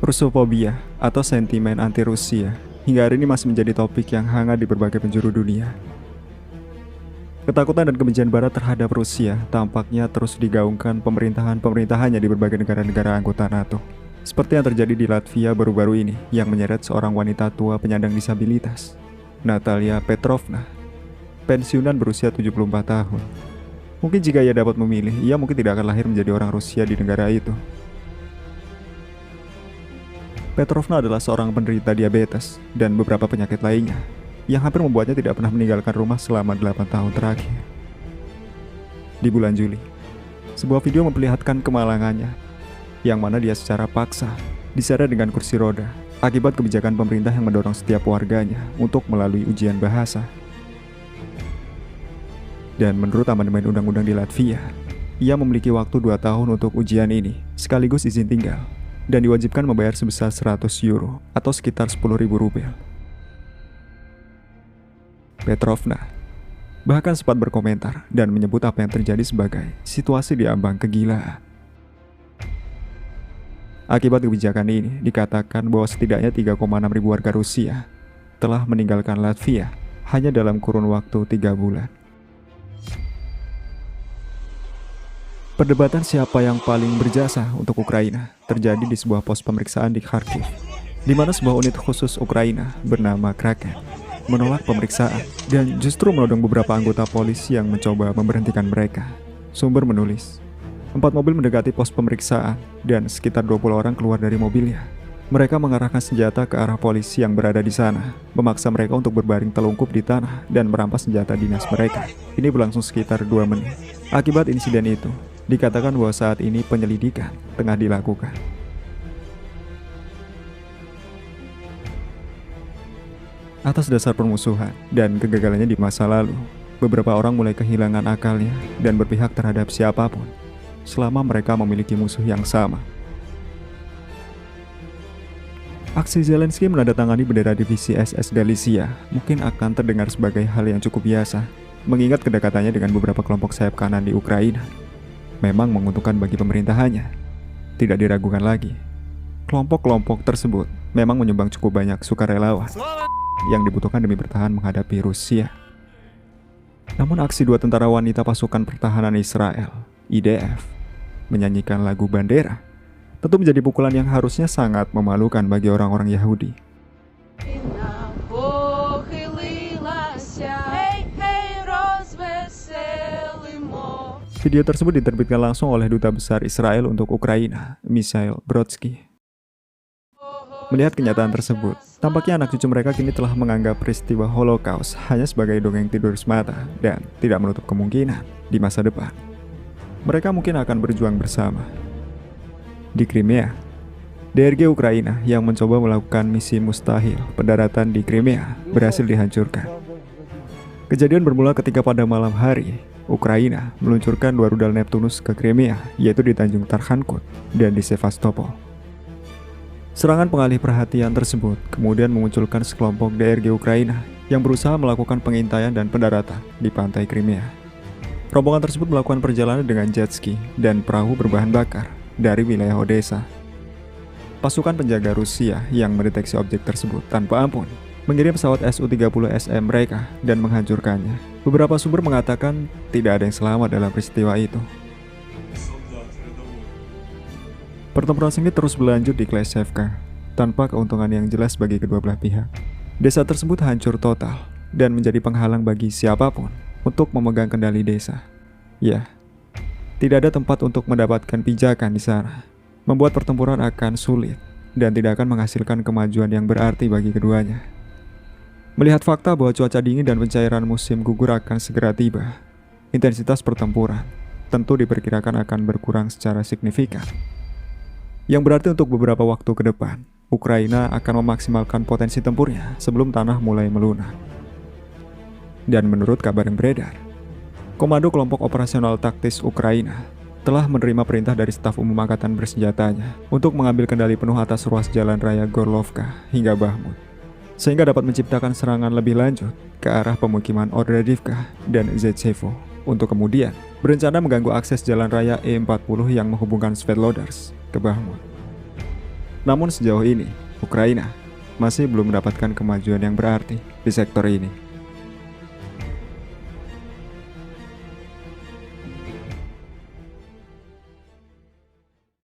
Rusofobia atau sentimen anti-Rusia hingga hari ini masih menjadi topik yang hangat di berbagai penjuru dunia. Ketakutan dan kebencian Barat terhadap Rusia tampaknya terus digaungkan pemerintahannya di berbagai negara-negara anggota NATO. Seperti yang terjadi di Latvia baru-baru ini yang menyeret seorang wanita tua penyandang disabilitas, Natalia Petrovna, pensiunan berusia 74 tahun. Mungkin jika ia dapat memilih, ia mungkin tidak akan lahir menjadi orang Rusia di negara itu. Petrovna adalah seorang penderita diabetes dan beberapa penyakit lainnya yang hampir membuatnya tidak pernah meninggalkan rumah selama 8 tahun terakhir. Di bulan Juli, sebuah video memperlihatkan kemalangannya, yang mana dia secara paksa diseret dengan kursi roda akibat kebijakan pemerintah yang mendorong setiap warganya untuk melalui ujian bahasa. Dan menurut amandemen undang-undang di Latvia, ia memiliki waktu 2 tahun untuk ujian ini, sekaligus izin tinggal, dan diwajibkan membayar sebesar 100 euro atau sekitar 10.000 rupiah. Petrovna bahkan sempat berkomentar dan menyebut apa yang terjadi sebagai situasi di ambang kegilaan. Akibat kebijakan ini, dikatakan bahwa setidaknya 3,6 ribu warga Rusia telah meninggalkan Latvia hanya dalam kurun waktu 3 bulan. Perdebatan siapa yang paling berjasa untuk Ukraina terjadi di sebuah pos pemeriksaan di Kharkiv, di mana sebuah unit khusus Ukraina bernama Kraken menolak pemeriksaan dan justru menodong beberapa anggota polisi yang mencoba memberhentikan mereka. Sumber menulis, 4 mobil mendekati pos pemeriksaan dan sekitar 20 orang keluar dari mobilnya. Mereka mengarahkan senjata ke arah polisi yang berada di sana, memaksa mereka untuk berbaring telungkup di tanah dan merampas senjata dinas mereka. Ini berlangsung sekitar 2 menit. Akibat insiden itu, dikatakan bahwa saat ini penyelidikan tengah dilakukan. Atas dasar permusuhan dan kegagalannya di masa lalu, beberapa orang mulai kehilangan akalnya dan berpihak terhadap siapapun selama mereka memiliki musuh yang sama. Aksi Zelensky menandatangani bendera divisi SS Galicia mungkin akan terdengar sebagai hal yang cukup biasa, mengingat kedekatannya dengan beberapa kelompok sayap kanan di Ukraina. Memang menguntungkan bagi pemerintahannya. Tidak diragukan lagi, kelompok-kelompok tersebut memang menyumbang cukup banyak sukarelawan yang dibutuhkan demi bertahan menghadapi Rusia. Namun aksi 2 tentara wanita pasukan pertahanan Israel, IDF, menyanyikan lagu Bandera tentu menjadi pukulan yang harusnya sangat memalukan bagi orang-orang Yahudi. Video tersebut diterbitkan langsung oleh Duta Besar Israel untuk Ukraina, Mikhail Brodsky. Melihat kenyataan tersebut, tampaknya anak cucu mereka kini telah menganggap peristiwa Holocaust hanya sebagai dongeng tidur semata dan tidak menutup kemungkinan di masa depan mereka mungkin akan berjuang bersama. Di Crimea, DRG Ukraina yang mencoba melakukan misi mustahil pendaratan di Crimea berhasil dihancurkan. Kejadian bermula ketika pada malam hari, Ukraina meluncurkan 2 rudal Neptunus ke Crimea, yaitu di Tanjung Tarkhankut dan di Sevastopol. Serangan pengalih perhatian tersebut kemudian memunculkan sekelompok DRG Ukraina yang berusaha melakukan pengintaian dan pendaratan di pantai Crimea. Rombongan tersebut melakukan perjalanan dengan jet ski dan perahu berbahan bakar dari wilayah Odessa. Pasukan penjaga Rusia yang mendeteksi objek tersebut tanpa ampun mengirim pesawat Su-30 SM mereka dan menghancurkannya. Beberapa sumber mengatakan tidak ada yang selamat dalam peristiwa itu. Pertempuran sengit terus berlanjut di Kleshevka tanpa keuntungan yang jelas bagi kedua belah pihak. Desa tersebut hancur total dan menjadi penghalang bagi siapapun untuk memegang kendali desa. Ya, tidak ada tempat untuk mendapatkan pijakan di sana, membuat pertempuran akan sulit dan tidak akan menghasilkan kemajuan yang berarti bagi keduanya. Melihat fakta bahwa cuaca dingin dan pencairan musim gugur akan segera tiba, intensitas pertempuran tentu diperkirakan akan berkurang secara signifikan. Yang berarti untuk beberapa waktu ke depan, Ukraina akan memaksimalkan potensi tempurnya sebelum tanah mulai melunak. Dan menurut kabar yang beredar, Komando Kelompok Operasional Taktis Ukraina telah menerima perintah dari staf umum angkatan bersenjatanya untuk mengambil kendali penuh atas ruas jalan raya Gorlovka hingga Bahmut, sehingga dapat menciptakan serangan lebih lanjut ke arah pemukiman Ordredivka dan Zetsevo, untuk kemudian berencana mengganggu akses jalan raya E40 yang menghubungkan Sverdlovsk ke Bahmut. Namun sejauh ini, Ukraina masih belum mendapatkan kemajuan yang berarti di sektor ini.